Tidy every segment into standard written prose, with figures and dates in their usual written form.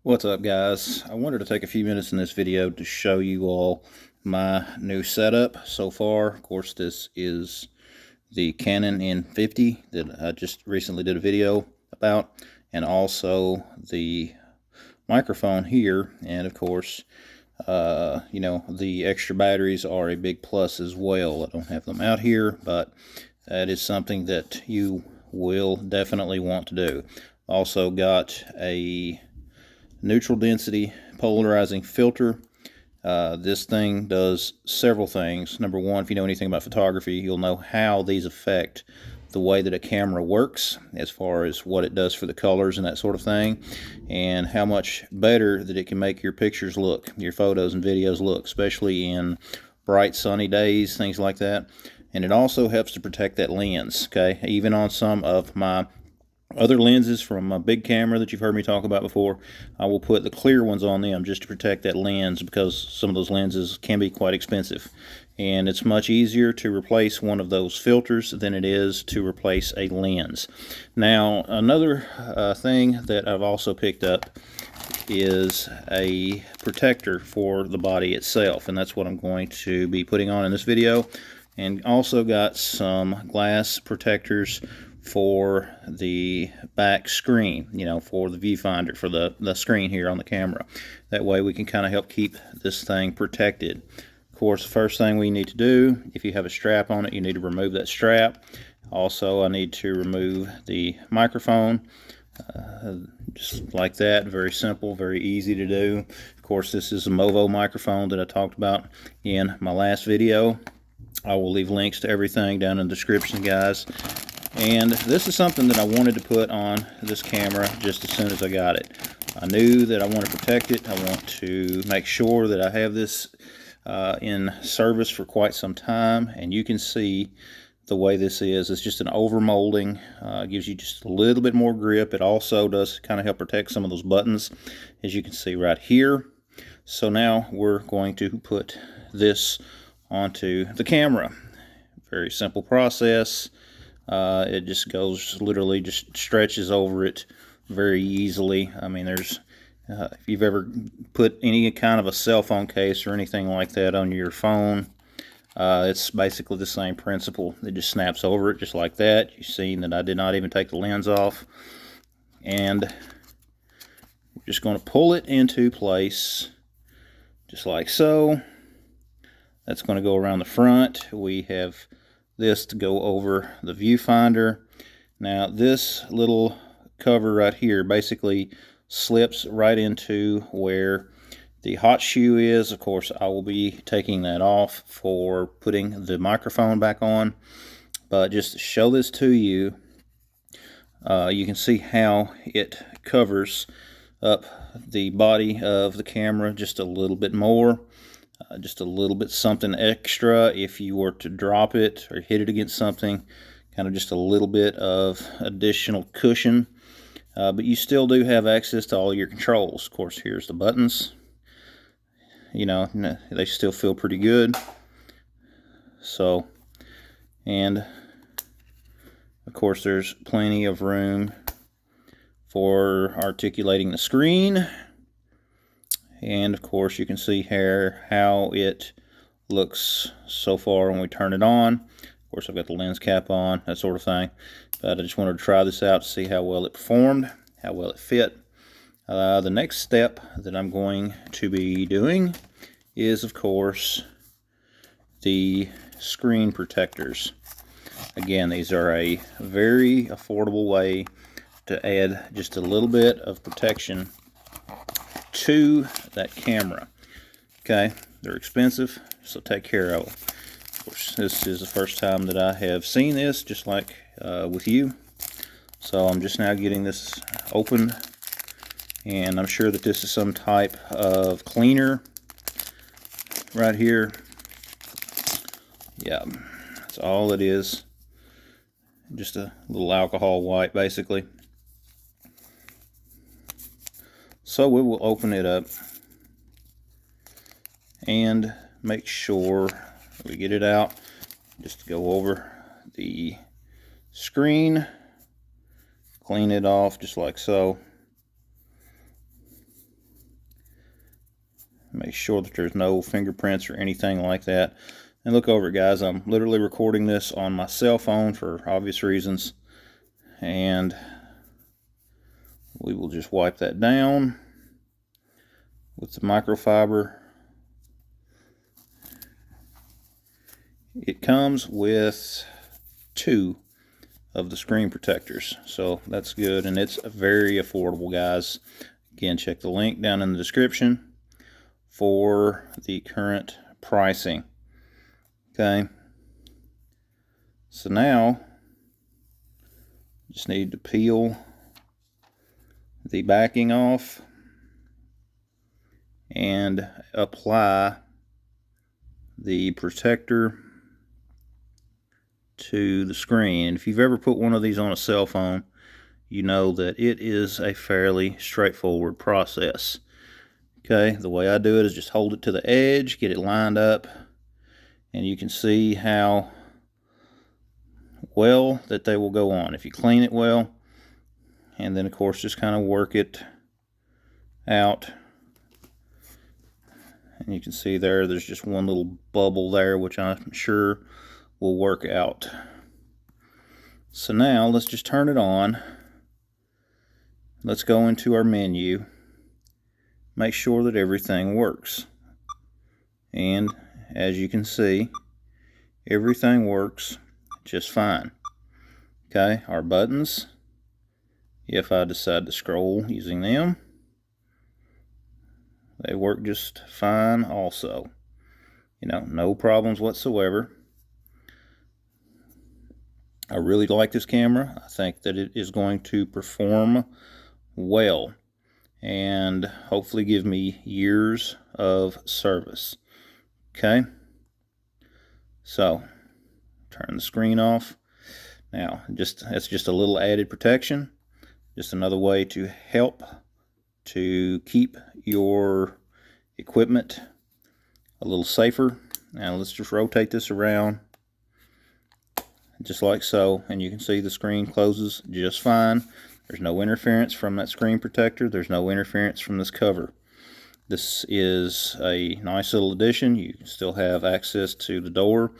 What's up, guys? I wanted to take a few minutes in this video to show you all my new setup so far. Of course, this is the Canon M50 that I just recently did a video about, and also the microphone here. And of course, the extra batteries are a big plus as well. I don't have them out here, but that is something that you will definitely want to do. Also got a neutral density polarizing filter. This thing does several things. Number one, if you know anything about photography, you'll know how these affect the way that a camera works as far as what it does for the colors and that sort of thing, and how much better that it can make your pictures look, your photos and videos look, especially in bright sunny days, things like that. And it also helps to protect that lens, okay? Even on some of my other lenses from my big camera that you've heard me talk about before, I will put the clear ones on them just to protect that lens, because some of those lenses can be quite expensive. And it's much easier to replace one of those filters than it is to replace a lens. Now, another thing that I've also picked up is a protector for the body itself, and that's what I'm going to be putting on in this video. And also got some glass protectors for the back screen, for the viewfinder, for the screen here on the camera. That way we can kind of help keep this thing protected. Of course, the first thing we need to do, if you have a strap on it, you need to remove that strap. Also, I need to remove the microphone, just like that. Very simple, very easy to do. Of course, this is a Movo microphone that I talked about in my last video. I will leave links to everything down in the description, guys. And this is something that I wanted to put on this camera just as soon as I got it. I knew that I want to protect it. I want to make sure that I have this in service for quite some time. And you can see the way this is. It's just an over molding. Gives you just a little bit more grip. It also does kind of help protect some of those buttons, as you can see right here. So now we're going to put this onto the camera. Very simple process. It just goes, literally just stretches over it very easily. I mean, there's if you've ever put any kind of a cell phone case or anything like that on your phone, it's basically the same principle. It just snaps over it just like that. You've seen that I did not even take the lens off. And we're just going to pull it into place just like so. That's going to go around the front. We have this to go over the viewfinder. Now, this little cover right here basically slips right into where the hot shoe is. Of course, I will be taking that off for putting the microphone back on. But just to show this to you, you can see how it covers up the body of the camera just a little bit more. Just a little bit something extra if you were to drop it or hit it against something, kind of just a little bit of additional cushion, but you still do have access to all your controls. Of course, here's the buttons. They still feel pretty good. So, and of course there's plenty of room for articulating the screen. And of course you can see here how it looks so far when we turn it on. Of course, I've got the lens cap on, that sort of thing. But I just wanted to try this out to see how well it performed, how well it fit. The next step that I'm going to be doing is, of course, the screen protectors. Again, these are a very affordable way to add just a little bit of protection to that camera. Okay, they're expensive, so take care of them. Of course, this is the first time that I have seen this, just like with you. So I'm just now getting this open, and I'm sure that this is some type of cleaner right here. Yeah, that's all it is. Just a little alcohol wipe, basically. So we will open it up and make sure we get it out. Just to go over the screen, clean it off just like so. Make sure that there's no fingerprints or anything like that. And look over it, guys. I'm literally recording this on my cell phone for obvious reasons. And we will just wipe that down with the microfiber. It comes with 2 of the screen protectors, so that's good, and it's very affordable, guys. Again, check the link down in the description for the current pricing. Okay, so now just need to peel the backing off and apply the protector to the screen. And if you've ever put one of these on a cell phone, you know that it is a fairly straightforward process. Okay, the way I do it is just hold it to the edge, get it lined up, and you can see how well that they will go on if you clean it well. And then of course just kind of work it out, and you can see there's just one little bubble there, which I'm sure will work out. So now let's just turn it on. Let's go into our menu, make sure that everything works, and as you can see, everything works just fine. Okay, our buttons, if I decide to scroll using them, they work just fine also. You know, no problems whatsoever. I really like this camera. I think that it is going to perform well and hopefully give me years of service. Okay, so turn the screen off. Now, that's just a little added protection, just another way to help to keep your equipment a little safer. Now let's just rotate this around just like so, and you can see the screen closes just fine. There's no interference from that screen protector. There's no interference from this cover. This is a nice little addition. You can still have access to the door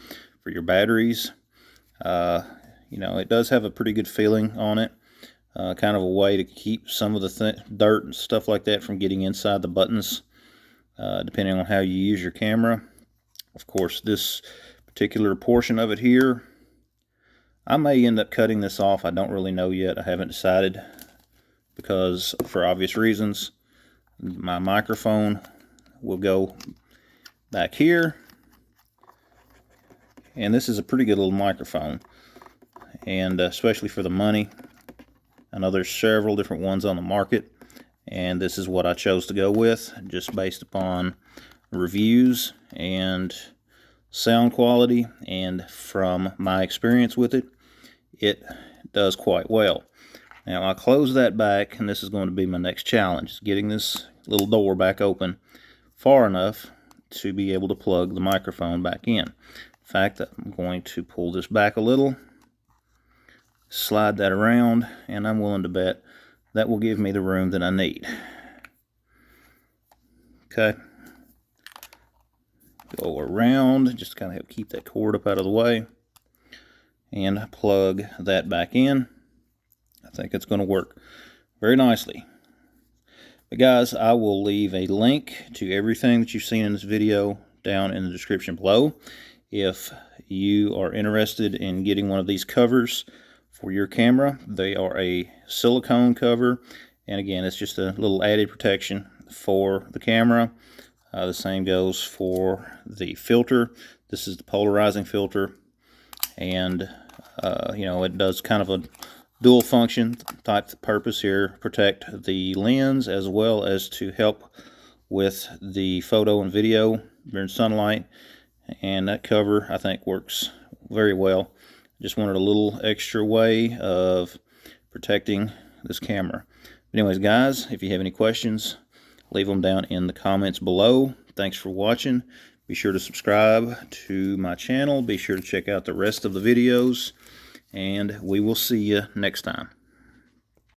for your batteries. You know, it does have a pretty good feeling on it. Kind of a way to keep some of the dirt and stuff like that from getting inside the buttons, depending on how you use your camera. Of course, this particular portion of it here, I may end up cutting this off. I don't really know yet. I haven't decided, because for obvious reasons, my microphone will go back here, and this is a pretty good little microphone, and especially for the money. I know there's several different ones on the market, and this is what I chose to go with, just based upon reviews and sound quality, and from my experience with it, it does quite well. Now I'll close that back, and this is going to be my next challenge, getting this little door back open far enough to be able to plug the microphone back in. In fact, I'm going to pull this back a little, slide that around, and I'm willing to bet that will give me the room that I need. Okay, go around, just kind of help keep that cord up out of the way, and plug that back in. I think it's going to work very nicely. But guys, I will leave a link to everything that you've seen in this video down in the description below. If you are interested in getting one of these covers for your camera, they are a silicone cover, and again, it's just a little added protection for the camera. The same goes for the filter. This is the polarizing filter, and you know, it does kind of a dual function type purpose here, protect the lens as well as to help with the photo and video during sunlight. And that cover, I think, works very well. Just wanted a little extra way of protecting this camera. But anyways, guys, if you have any questions, leave them down in the comments below. Thanks for watching. Be sure to subscribe to my channel. Be sure to check out the rest of the videos, and we will see you next time.